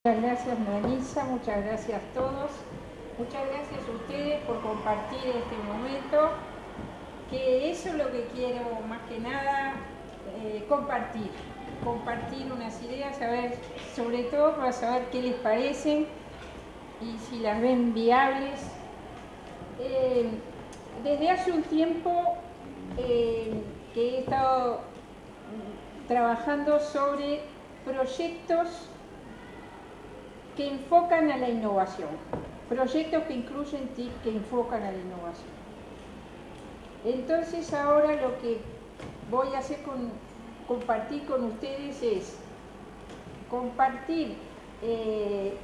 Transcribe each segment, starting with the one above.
Muchas gracias Melissa, muchas gracias a todos, muchas gracias a ustedes por compartir este momento, que eso es lo que quiero más que nada, compartir unas ideas, sobre todo para saber qué les parecen y si las ven viables. Desde hace un tiempo que he estado trabajando sobre proyectos que enfocan a la innovación, proyectos que incluyen TIC que enfocan a la innovación. Entonces ahora lo que voy a hacer compartir con ustedes es compartir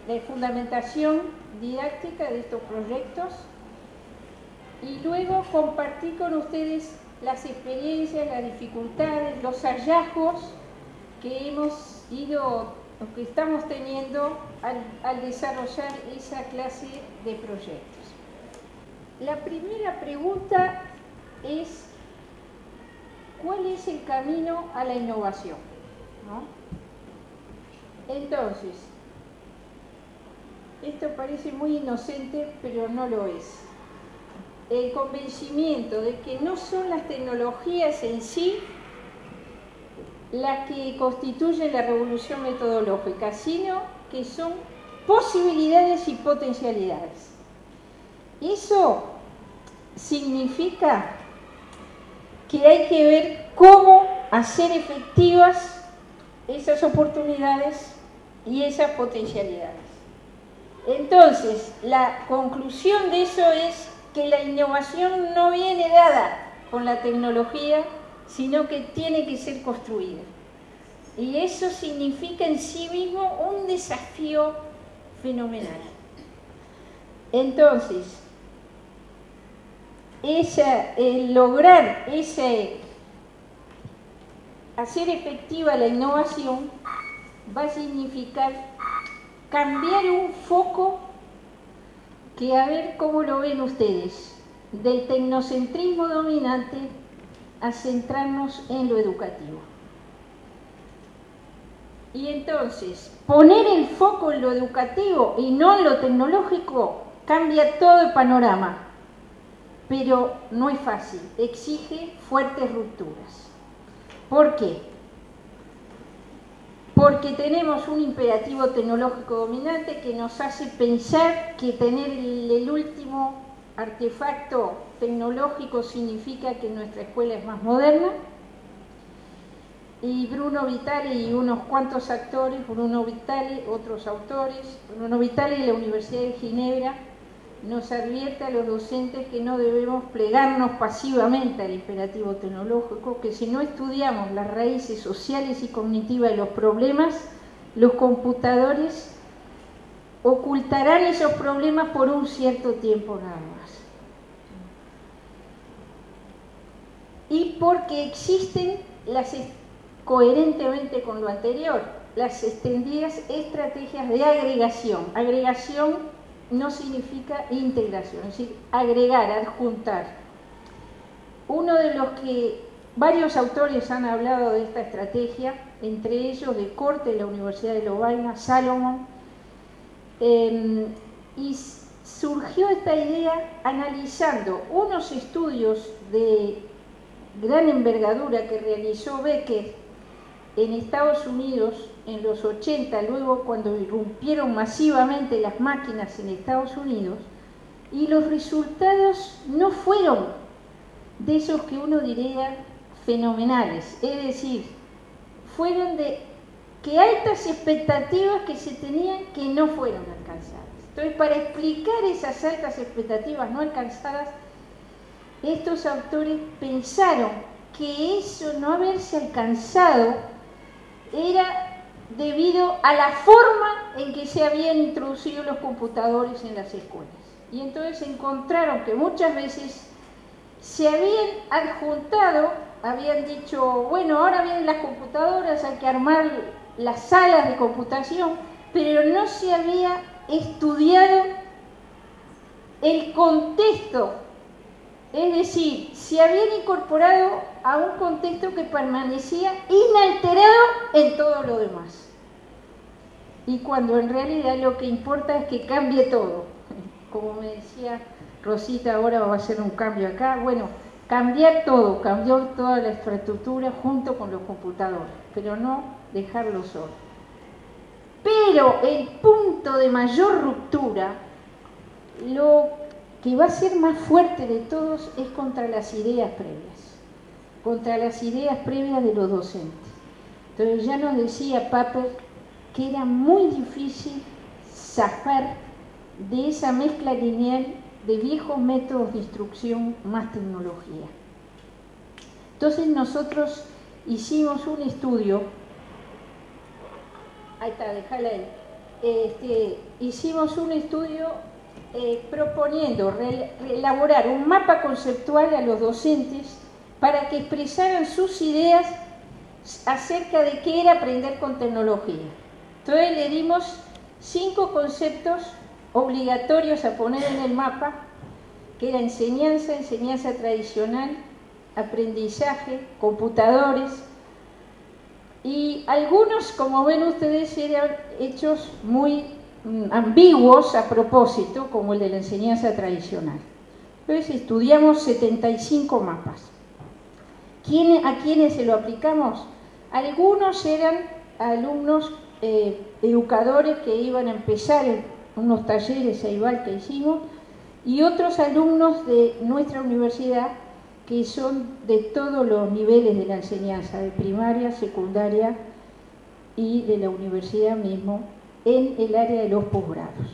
la fundamentación didáctica de estos proyectos y luego compartir con ustedes las experiencias, las dificultades, los hallazgos que hemos ido lo que estamos teniendo al desarrollar esa clase de proyectos. La primera pregunta es: ¿cuál es el camino a la innovación? ¿No? Entonces, esto parece muy inocente, pero no lo es. El convencimiento de que no son las tecnologías en sí las que constituyen la revolución metodológica, sino que son posibilidades y potencialidades. Eso significa que hay que ver cómo hacer efectivas esas oportunidades y esas potencialidades. Entonces, la conclusión de eso es que la innovación no viene dada con la tecnología, sino que tiene que ser construida. Y eso significa en sí mismo un desafío fenomenal. Entonces, lograr hacer efectiva la innovación va a significar cambiar un foco que, a ver cómo lo ven ustedes, del tecnocentrismo dominante a centrarnos en lo educativo. Y entonces, poner el foco en lo educativo y no en lo tecnológico cambia todo el panorama, pero no es fácil, exige fuertes rupturas. ¿Por qué? Porque tenemos un imperativo tecnológico dominante que nos hace pensar que tener el último artefacto tecnológico significa que nuestra escuela es más moderna. Y Bruno Vitale y unos cuantos actores, Bruno Vitale, otros autores, Bruno Vitale y la Universidad de Ginebra, nos advierte a los docentes que no debemos plegarnos pasivamente al imperativo tecnológico, que si no estudiamos las raíces sociales y cognitivas de los problemas, los computadores ocultarán esos problemas por un cierto tiempo nada más. Y porque existen, coherentemente con lo anterior, las extendidas estrategias de agregación. Agregación no significa integración, es decir, agregar, adjuntar. Uno de los que varios autores han hablado de esta estrategia, entre ellos de Corte de la Universidad de Lovaina, Salomon, y surgió esta idea analizando unos estudios de gran envergadura que realizó Becker en Estados Unidos en los 80, luego cuando irrumpieron masivamente las máquinas en Estados Unidos, y los resultados no fueron de esos que uno diría fenomenales, es decir, fueron de que altas expectativas que se tenían que no fueron alcanzadas. Entonces, para explicar esas altas expectativas no alcanzadas, estos autores pensaron que eso no haberse alcanzado era debido a la forma en que se habían introducido los computadores en las escuelas. Y entonces encontraron que muchas veces se habían adjuntado, habían dicho, bueno, ahora vienen las computadoras, hay que armar las salas de computación, pero no se había estudiado el contexto. Es decir, se habían incorporado a un contexto que permanecía inalterado en todo lo demás. y cuando en realidad lo que importa es que cambie todo. Como me decía Rosita, ahora va a hacer un cambio acá. Bueno, cambiar todo, cambiar toda la infraestructura junto con los computadores, pero no dejarlo solo. Pero el punto de mayor ruptura, lo que va a ser más fuerte de todos, es contra las ideas previas, contra las ideas previas de los docentes. Entonces ya nos decía Papert que era muy difícil zafar de esa mezcla lineal de viejos métodos de instrucción más tecnología. Entonces nosotros hicimos un estudio, ahí está, déjala ahí, hicimos un estudio proponiendo elaborar un mapa conceptual a los docentes para que expresaran sus ideas acerca de qué era aprender con tecnología. Entonces le dimos 5 conceptos obligatorios a poner en el mapa, que era enseñanza, enseñanza tradicional, aprendizaje, computadores, y algunos, como ven ustedes, eran hechos muy ambiguos a propósito, como el de la enseñanza tradicional. Entonces estudiamos 75 mapas. ¿A quiénes se lo aplicamos? Algunos eran alumnos educadores que iban a empezar en unos talleres Ceibal que hicimos, y otros alumnos de nuestra universidad que son de todos los niveles de la enseñanza, de primaria, secundaria y de la universidad mismo, en el área de los posgrados.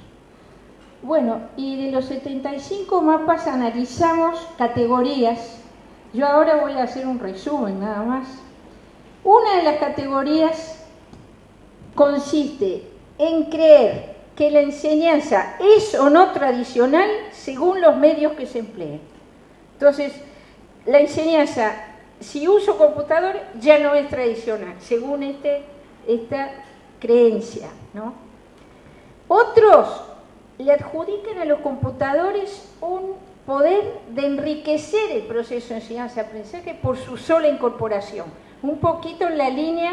Bueno, y de los 75 mapas analizamos categorías. Yo ahora voy a hacer un resumen nada más. Una de las categorías consiste en creer que la enseñanza es o no tradicional según los medios que se empleen. Entonces, la enseñanza, si uso computador, ya no es tradicional, según esta creencia, ¿no? Otros le adjudican a los computadores un poder de enriquecer el proceso de enseñanza-aprendizaje por su sola incorporación, un poquito en la línea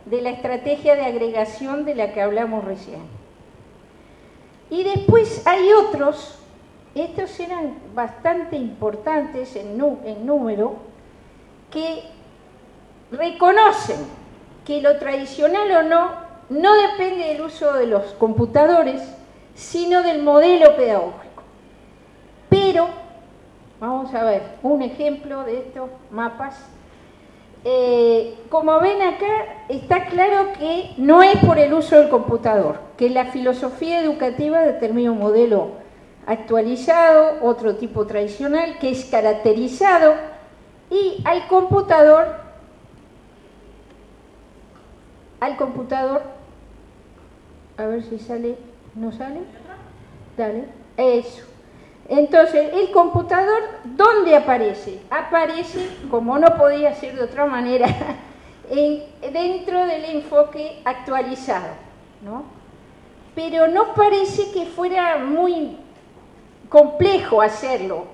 de la estrategia de agregación de la que hablamos recién. Y después hay otros, estos eran bastante importantes en número, que reconocen que lo tradicional o no depende del uso de los computadores, sino del modelo pedagógico. Pero, vamos a ver un ejemplo de estos mapas. Como ven acá, está claro que no es por el uso del computador, que la filosofía educativa determina un modelo actualizado, otro tipo tradicional, que es caracterizado, y al computador, a ver si sale, ¿no sale? Dale, eso. Entonces, el computador, ¿dónde aparece? Aparece, como no podía ser de otra manera, dentro del enfoque actualizado, ¿no? Pero no parece que fuera muy complejo hacerlo,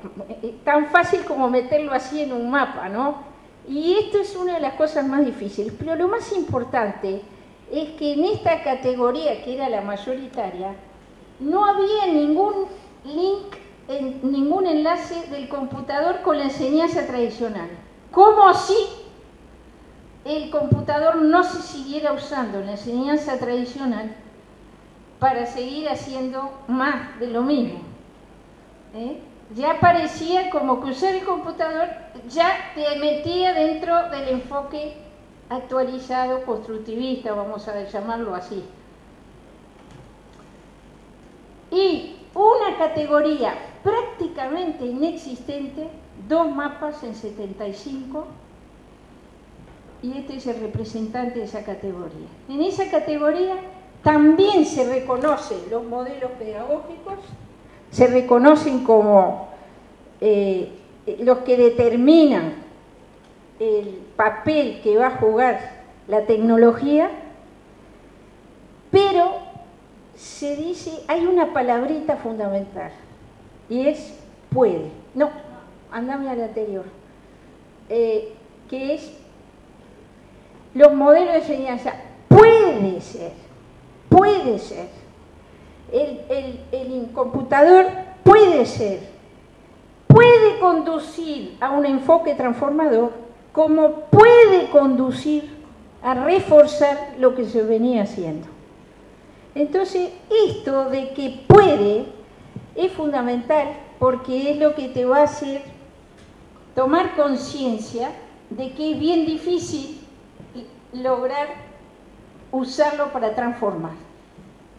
tan fácil como meterlo así en un mapa, ¿no? Y esto es una de las cosas más difíciles, pero lo más importante es que en esta categoría, que era la mayoritaria, no había ningún link, ningún enlace del computador con la enseñanza tradicional. Como si el computador no se siguiera usando en la enseñanza tradicional para seguir haciendo más de lo mismo. Ya parecía como que usar el computador ya te metía dentro del enfoque actualizado, constructivista, vamos a llamarlo así. Y una categoría prácticamente inexistente, 2 mapas en 75, y este es el representante de esa categoría. En esa categoría también se reconocen los modelos pedagógicos, se reconocen como los que determinan el papel que va a jugar la tecnología, pero se dice, hay una palabrita fundamental, y es puede. No, andame al anterior, que es los modelos de enseñanza. Puede ser puede ser. El computador puede ser. Puede conducir a un enfoque transformador, como puede conducir a reforzar lo que se venía haciendo. Entonces, esto de que puede es fundamental porque es lo que te va a hacer tomar conciencia de que es bien difícil lograr usarlo para transformar.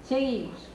Seguimos.